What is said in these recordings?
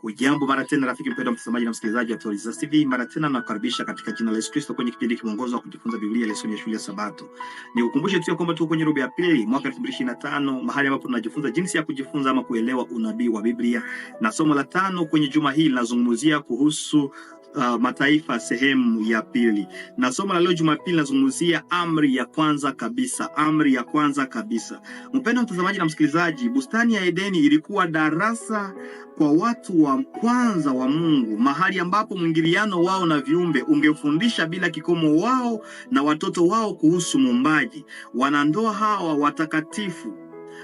Hujambo mara tena rafiki mpendwa mtazamaji na msikilizaji wa Toliza TV, mara tena nakukaribisha katika jina la Yesu Kristo kwenye kipindi kimongozo wa kujifunza Biblia lesoni ya shule ya Sabato. Nikukumbushe tu kwamba tuko kwenye robo ya pili mwaka 2025, mahali ambapo tunajifunza jinsi ya kujifunza ama kuelewa unabii wa Biblia. Na somo la 5 kwenye juma hili linazungumzia kuhusu mataifa sehemu ya pili. Na somo la leo Jumapili nazungumzia amri ya kwanza kabisa. Amri ya kwanza kabisa. Mpendwa mtazamaji na msikilizaji, bustani ya Edeni ilikuwa darasa kwa watu wa kwanza wa Mungu, mahali ambapo mwingiliano wao na viumbe ungefundisha bila kikomo wao na watoto wao kuhusu Muumbaji. Wanandoa hawa watakatifu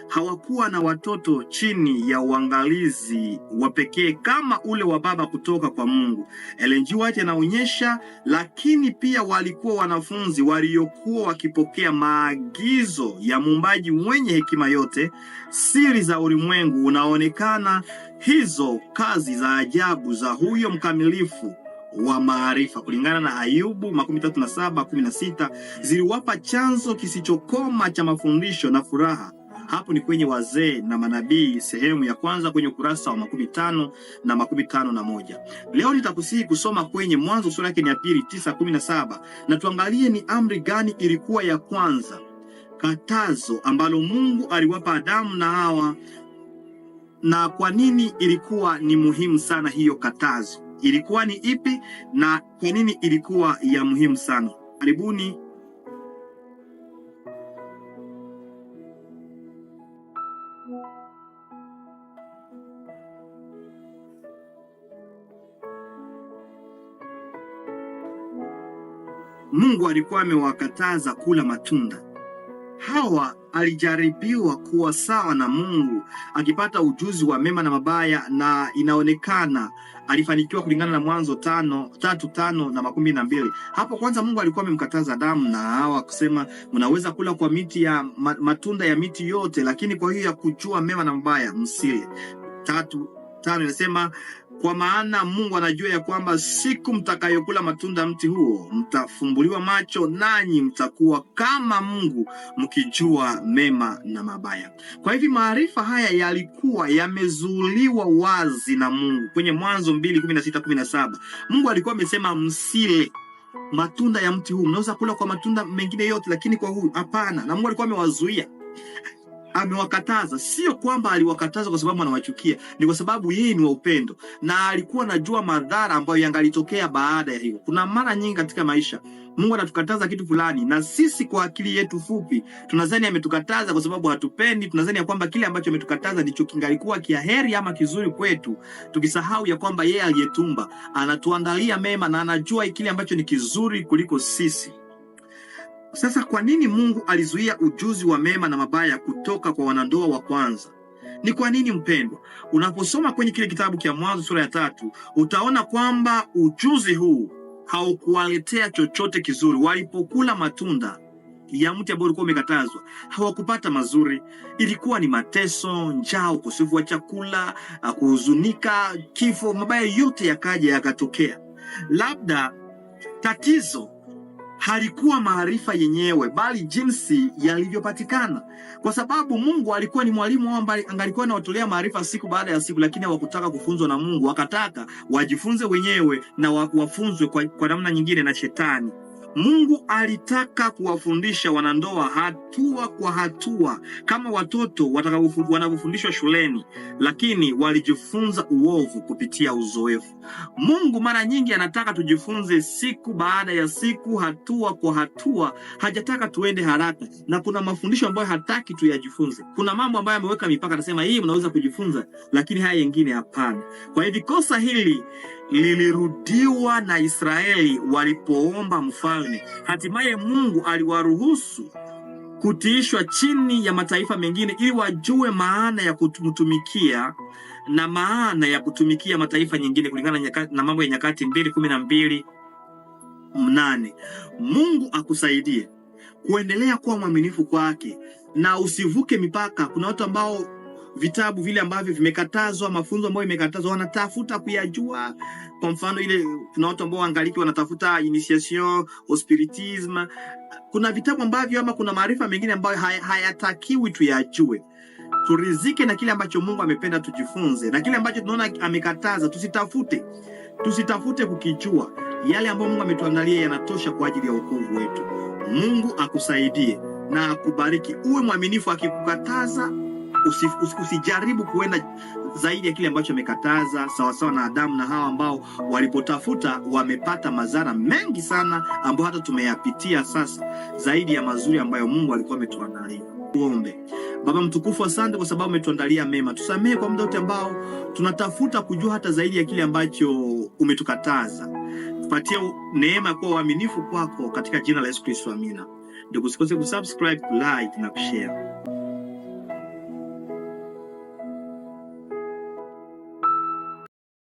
hawakuwa na watoto chini ya uangalizi wa pekee kama ule wa baba kutoka kwa Mungu. Ellen G. White anaonyesha, lakini pia walikuwa wanafunzi waliokuwa wakipokea maagizo ya Muumbaji mwenye hekima yote. Siri za ulimwengu unaonekana hizo kazi za ajabu za huyo mkamilifu wa maarifa, kulingana na Ayubu 37:16, ziliwapa chanzo kisichokoma cha mafundisho na furaha. Hapo ni kwenye Wazee na Manabii sehemu ya kwanza kwenye ukurasa wa 50 na 51. Leo nitakusihi kusoma kwenye Mwanzo sura yake ya 9:17 na tuangalie ni amri gani ilikuwa ya kwanza, katazo ambalo Mungu aliwapa Adamu na Hawa, na kwa nini ilikuwa ni muhimu sana. Hiyo katazo ilikuwa ni ipi na kwa nini ilikuwa ya muhimu sana? Karibuni. Mungu alikuwa amewakataza kula matunda. Hawa alijaribiwa kuwa sawa na Mungu, akipata ujuzi wa mema na mabaya, na inaonekana alifanikiwa kulingana na Mwanzo 3:5 na 12. Hapo kwanza Mungu alikuwa amemkataza Adamu na Hawa kusema mnaweza kula kwa miti ya matunda ya miti yote, lakini kwa hiyo ya kujua mema na mabaya msile. 3:5 inasema, kwa maana Mungu anajua ya kwamba siku mtakayokula matunda mti huo mtafumbuliwa macho, nanyi mtakuwa kama Mungu mkijua mema na mabaya. Kwa hivyo maarifa haya yalikuwa yamezuliwa wazi na Mungu. Kwenye Mwanzo 2:16-17 Mungu alikuwa amesema msile matunda ya mti huu, mnaweza kula kwa matunda mengine yote lakini kwa huu hapana. Na Mungu alikuwa amewazuia, amewakataza. Sio kwamba aliwakataza kwa sababu anawachukia, ni kwa sababu yeye ni wa upendo na alikuwa anajua madhara ambayo yangalitokea baada ya hiyo. Kuna mara nyingi katika maisha Mungu anatukataza kitu fulani, na sisi kwa akili yetu fupi tunadhani ametukataza kwa sababu hatupendi. Tunadhani ya kwamba kile ambacho ametukataza ndicho kingalikuwa kiaheri ama kizuri kwetu, tukisahau ya kwamba yeye aliyetumba anatuandalia mema na anajua kile ambacho ni kizuri kuliko sisi. Sasa kwa nini Mungu alizuia ujuzi wa mema na mabaya kutoka kwa wanandoa wa kwanza? Ni kwa nini mpendwa? Unaposoma kwenye kile kitabu cha Mwanzo sura ya 3, utaona kwamba ujuzi huu haukuwaletea chochote kizuri. Walipokula matunda ya mti ambao ulikuwa umekatazwa, hawakupata mazuri. Ilikuwa ni mateso, njaa, ukosefu wa chakula, kuhuzunika, kifo, mabaya yote yakaja yakatokea. Labda tatizo halikuwa maarifa yenyewe, bali jinsi yalivyopatikana. Kwa sababu Mungu alikuwa ni mwalimu wao ambaye angalikuwa anawatolea maarifa siku baada ya siku, lakini hawakutaka kufunzwa na Mungu. Wakataka wajifunze wenyewe na wafunzwe kwa namna nyingine na Shetani. Mungu alitaka kuwafundisha wanandoa hatua kwa hatua kama watoto wanavyofundishwa shuleni, lakini walijifunza uovu kupitia uzoefu. Mungu mara nyingi anataka tujifunze siku baada ya siku, hatua kwa hatua. Hajataka tuende haraka, na kuna mafundisho ambayo hataki tuyajifunze. Kuna mambo ambayo ameweka mipaka, anasema hii mnaweza kujifunza lakini haya mengine hapana. Kwa hivyo kosa hili lilirudiwa na Israeli walipoomba mfalme. Hatimaye Mungu aliwaruhusu kutiishwa chini ya mataifa mengine ili wajue maana ya kumtumikia na maana ya kutumikia mataifa nyingine, kulingana na Mambo ya Nyakati 2:12-8. Mungu akusaidie kuendelea kuwa mwaminifu kwake na usivuke mipaka. Kuna watu ambao vitabu vile ambavyo vimekatazwa, mafunzo ambayo imekatazwa, wanatafuta kuyajua. Kwa mfano kuna watu ambao wangaliki wanatafuta initiation au spiritism. Kuna vitabu ambavyo ama kuna maarifa mengine ambayo hayatakiwi tuyajue. turizike na kile ambacho Mungu amependa tujifunze, na kile ambacho tunaona amekataza tusitafute kukijua. Yale ambayo Mungu ametuandalia yanatosha kwa ajili ya wokovu wetu. Mungu akusaidie na akubariki. Uwe mwaminifu. Akikukataza usijaribu kuenda zaidi ya kile ambacho amekataza, sawasawa na Adamu na Hawa ambao walipotafuta wamepata madhara mengi sana ambayo hata tumeyapitia sasa, zaidi ya mazuri ambayo Mungu alikuwa ametuandalia. Tuombe. Baba mtukufu, asante kwa sababu umetuandalia mema. Tusamehe kwa muda wote ambao tunatafuta kujua hata zaidi ya kile ambacho umetukataza. Tupatie neema kuwa waaminifu kwako, katika jina la Yesu Kristo, amina. Ndio usikose kusubscribe, like na kushare.